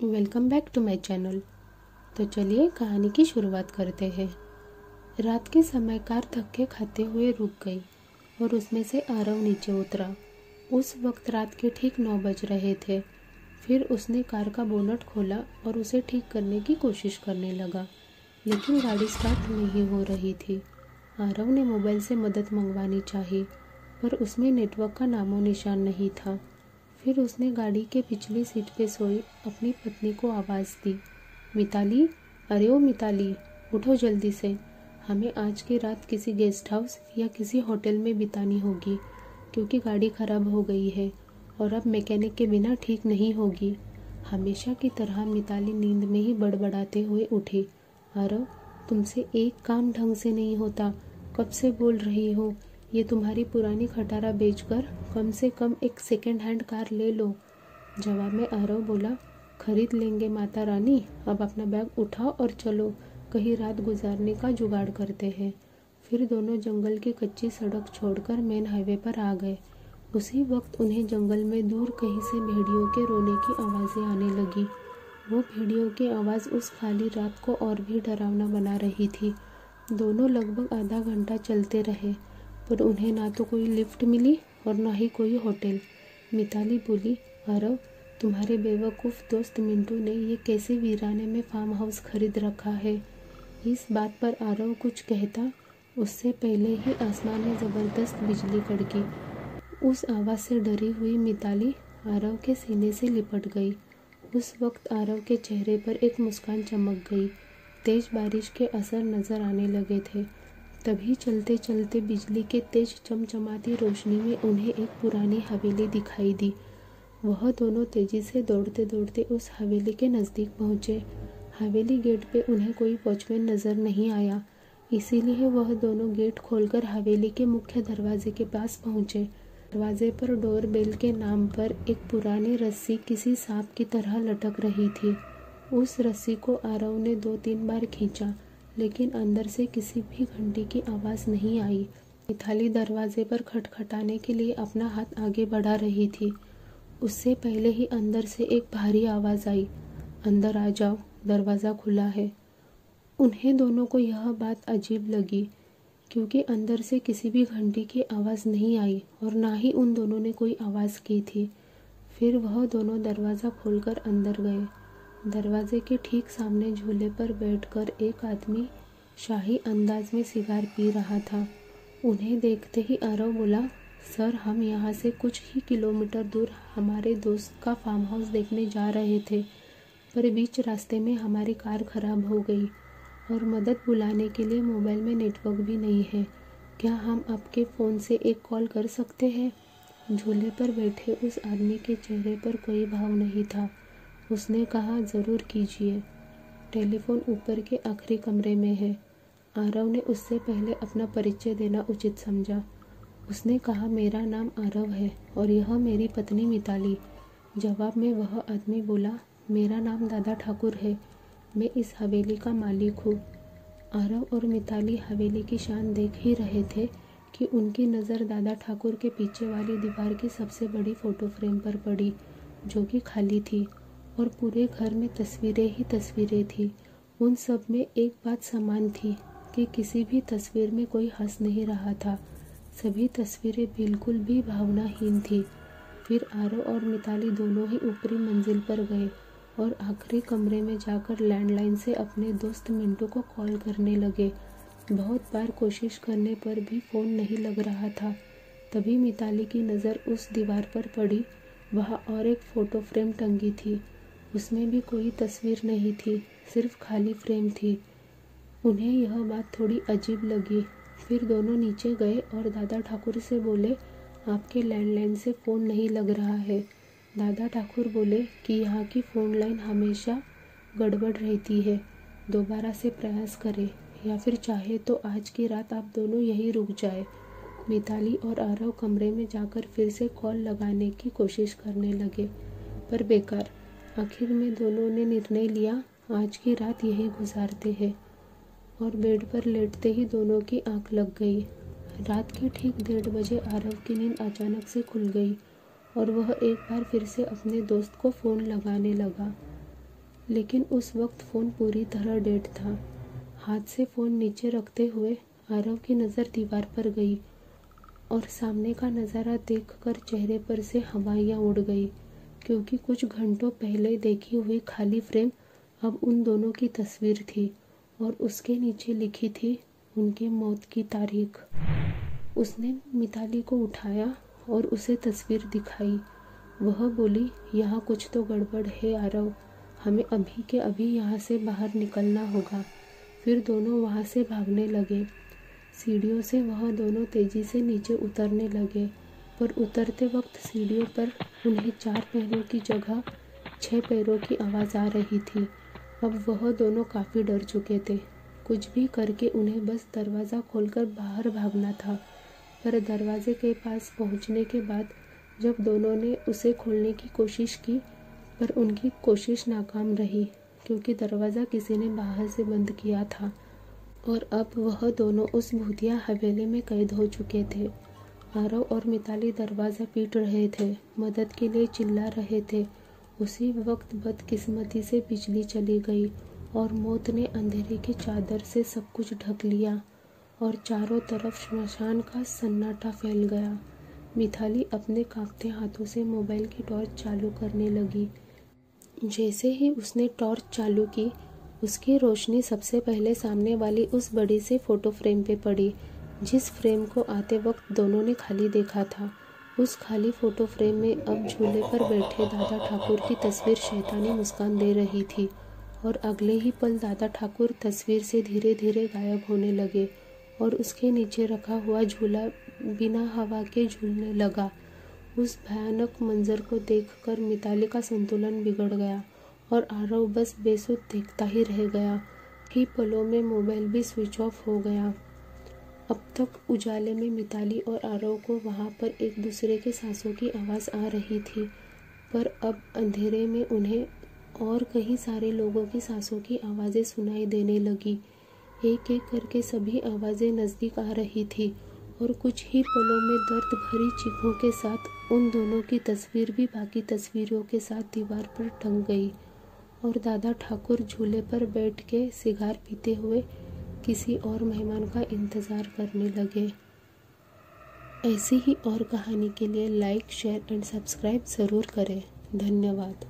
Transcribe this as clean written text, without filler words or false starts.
Welcome back to my channel. तो चलिए कहानी की शुरुआत करते हैं। रात के समय कार धक्के खाते हुए रुक गई और उसमें से आरव नीचे उतरा। उस वक्त रात के ठीक 9 बज रहे थे। फिर उसने कार का बोनट खोला और उसे ठीक करने की कोशिश करने लगा, लेकिन गाड़ी स्टार्ट नहीं हो रही थी। आरव ने मोबाइल से मदद मंगवानी चाहिए, पर उसमें नेटवर्क का नामो निशान नहीं था। फिर उसने गाड़ी के पिछली सीट पे सोई अपनी पत्नी को आवाज़ दी, मिताली, अरे ओ मिताली, उठो जल्दी से। हमें आज की रात किसी गेस्ट हाउस या किसी होटल में बितानी होगी, क्योंकि गाड़ी ख़राब हो गई है और अब मैकेनिक के बिना ठीक नहीं होगी। हमेशा की तरह मिताली नींद में ही बड़बड़ाते हुए उठी, आरव, तुमसे एक काम ढंग से नहीं होता। कब से बोल रही हो, ये तुम्हारी पुरानी खटारा बेचकर कम से कम एक सेकेंड हैंड कार ले लो। जवाब में आरव बोला, खरीद लेंगे माता रानी, अब अपना बैग उठाओ और चलो, कहीं रात गुजारने का जुगाड़ करते हैं। फिर दोनों जंगल की कच्ची सड़क छोड़कर मेन हाईवे पर आ गए। उसी वक्त उन्हें जंगल में दूर कहीं से भेड़ियों के रोने की आवाज़ें आने लगी। वो भेड़ियों की आवाज़ उस खाली रात को और भी डरावना बना रही थी। दोनों लगभग आधा घंटा चलते रहे, पर उन्हें ना तो कोई लिफ्ट मिली और ना ही कोई होटल। मिताली बोली, आरव, तुम्हारे बेवकूफ़ दोस्त मिंटू ने ये कैसे वीराने में फार्म हाउस खरीद रखा है। इस बात पर आरव कुछ कहता, उससे पहले ही आसमान में ज़बरदस्त बिजली कड़की। उस आवाज़ से डरी हुई मिताली आरव के सीने से लिपट गई। उस वक्त आरव के चेहरे पर एक मुस्कान चमक गई। तेज बारिश के असर नजर आने लगे थे। तभी चलते चलते बिजली के तेज चमचमाती रोशनी में उन्हें एक पुरानी हवेली दिखाई दी। वह दोनों तेजी से दौड़ते दौड़ते उस हवेली के नज़दीक पहुँचे। हवेली गेट पे उन्हें कोई वॉचमैन नज़र नहीं आया, इसीलिए वह दोनों गेट खोलकर हवेली के मुख्य दरवाजे के पास पहुँचे। दरवाजे पर डोर बेल के नाम पर एक पुरानी रस्सी किसी सांप की तरह लटक रही थी। उस रस्सी को आरव ने 2-3 बार खींचा, लेकिन अंदर से किसी भी घंटी की आवाज़ नहीं आई। मिताली दरवाजे पर खटखटाने के लिए अपना हाथ आगे बढ़ा रही थी। उससे पहले ही अंदर से एक भारी आवाज़ आई, अंदर आ जाओ, दरवाज़ा खुला है। उन्हें दोनों को यह बात अजीब लगी, क्योंकि अंदर से किसी भी घंटी की आवाज़ नहीं आई और ना ही उन दोनों ने कोई आवाज़ की थी। फिर वह दोनों दरवाज़ा खोलकर अंदर गए। दरवाजे के ठीक सामने झूले पर बैठकर एक आदमी शाही अंदाज में सिगार पी रहा था। उन्हें देखते ही आरव बोला, सर, हम यहाँ से कुछ ही किलोमीटर दूर हमारे दोस्त का फार्म हाउस देखने जा रहे थे, पर बीच रास्ते में हमारी कार खराब हो गई और मदद बुलाने के लिए मोबाइल में नेटवर्क भी नहीं है। क्या हम आपके फ़ोन से एक कॉल कर सकते हैं? झूले पर बैठे उस आदमी के चेहरे पर कोई भाव नहीं था। उसने कहा, ज़रूर कीजिए। टेलीफोन ऊपर के आखिरी कमरे में है। आरव ने उससे पहले अपना परिचय देना उचित समझा। उसने कहा, मेरा नाम आरव है और यह मेरी पत्नी मिताली। जवाब में वह आदमी बोला, मेरा नाम दादा ठाकुर है, मैं इस हवेली का मालिक हूँ। आरव और मिताली हवेली की शान देख ही रहे थे कि उनकी नज़र दादा ठाकुर के पीछे वाली दीवार की सबसे बड़ी फ़ोटो फ्रेम पर पड़ी, जो कि खाली थी, और पूरे घर में तस्वीरें ही तस्वीरें थी। उन सब में एक बात समान थी कि किसी भी तस्वीर में कोई हंस नहीं रहा था। सभी तस्वीरें बिल्कुल भी भावनाहीन थी। फिर आरव और मिताली दोनों ही ऊपरी मंजिल पर गए और आखिरी कमरे में जाकर लैंडलाइन से अपने दोस्त मिंटू को कॉल करने लगे। बहुत बार कोशिश करने पर भी फ़ोन नहीं लग रहा था। तभी मिताली की नज़र उस दीवार पर पड़ी। वहाँ और एक फ़ोटो फ्रेम टंगी थी। उसमें भी कोई तस्वीर नहीं थी, सिर्फ खाली फ्रेम थी। उन्हें यह बात थोड़ी अजीब लगी। फिर दोनों नीचे गए और दादा ठाकुर से बोले, आपके लैंडलाइन से फ़ोन नहीं लग रहा है। दादा ठाकुर बोले कि यहाँ की फ़ोन लाइन हमेशा गड़बड़ रहती है, दोबारा से प्रयास करें, या फिर चाहे तो आज की रात आप दोनों यहीं रुक जाए। मिताली और आरव कमरे में जाकर फिर से कॉल लगाने की कोशिश करने लगे, पर बेकार। आखिर में दोनों ने निर्णय लिया, आज की रात यहीं गुजारते हैं, और बेड पर लेटते ही दोनों की आंख लग गई। रात के ठीक 1:30 बजे आरव की नींद अचानक से खुल गई और वह एक बार फिर से अपने दोस्त को फ़ोन लगाने लगा। लेकिन उस वक्त फ़ोन पूरी तरह डेड था। हाथ से फ़ोन नीचे रखते हुए आरव की नज़र दीवार पर गई और सामने का नज़ारा देखकर चेहरे पर से हवाइयाँ उड़ गई, क्योंकि कुछ घंटों पहले देखी हुई खाली फ्रेम अब उन दोनों की तस्वीर थी और उसके नीचे लिखी थी उनके मौत की तारीख। उसने मिताली को उठाया और उसे तस्वीर दिखाई। वह बोली, यहाँ कुछ तो गड़बड़ है आरव, हमें अभी के अभी यहाँ से बाहर निकलना होगा। फिर दोनों वहाँ से भागने लगे। सीढ़ियों से वह दोनों तेजी से नीचे उतरने लगे, पर उतरते वक्त सीढ़ियों पर उन्हें 4 पैरों की जगह 6 पैरों की आवाज़ आ रही थी। अब वह दोनों काफ़ी डर चुके थे। कुछ भी करके उन्हें बस दरवाज़ा खोलकर बाहर भागना था। पर दरवाजे के पास पहुंचने के बाद जब दोनों ने उसे खोलने की कोशिश की, पर उनकी कोशिश नाकाम रही, क्योंकि दरवाज़ा किसी ने बाहर से बंद किया था और अब वह दोनों उस भूतिया हवेली में कैद हो चुके थे। आरव और मिताली दरवाज़ा पीट रहे थे, मदद के लिए चिल्ला रहे थे। उसी वक्त बदकिस्मती से बिजली चली गई और मौत ने अंधेरे की चादर से सब कुछ ढक लिया और चारों तरफ श्मशान का सन्नाटा फैल गया। मिताली अपने कांपते हाथों से मोबाइल की टॉर्च चालू करने लगी। जैसे ही उसने टॉर्च चालू की, उसकी रोशनी सबसे पहले सामने वाली उस बड़ी से फोटो फ्रेम पे पड़ी, जिस फ्रेम को आते वक्त दोनों ने खाली देखा था। उस खाली फोटो फ्रेम में अब झूले पर बैठे दादा ठाकुर की तस्वीर शैतानी मुस्कान दे रही थी और अगले ही पल दादा ठाकुर तस्वीर से धीरे धीरे गायब होने लगे और उसके नीचे रखा हुआ झूला बिना हवा के झूलने लगा। उस भयानक मंजर को देखकर मिताली का संतुलन बिगड़ गया और आरव बस बेसुध देखता ही रह गया। ही पलों में मोबाइल भी स्विच ऑफ हो गया। अब तक उजाले में मिताली और आरव को वहाँ पर एक दूसरे के सांसों की आवाज़ आ रही थी, पर अब अंधेरे में उन्हें और कई सारे लोगों की सांसों की आवाज़ें सुनाई देने लगी। एक एक करके सभी आवाज़ें नज़दीक आ रही थी और कुछ ही पलों में दर्द भरी चीखों के साथ उन दोनों की तस्वीर भी बाकी तस्वीरों के साथ दीवार पर टंग गई और दादा ठाकुर झूले पर बैठ के सिगार पीते हुए किसी और मेहमान का इंतज़ार करने लगे। ऐसी ही और कहानी के लिए लाइक, शेयर एंड सब्सक्राइब ज़रूर करें। धन्यवाद।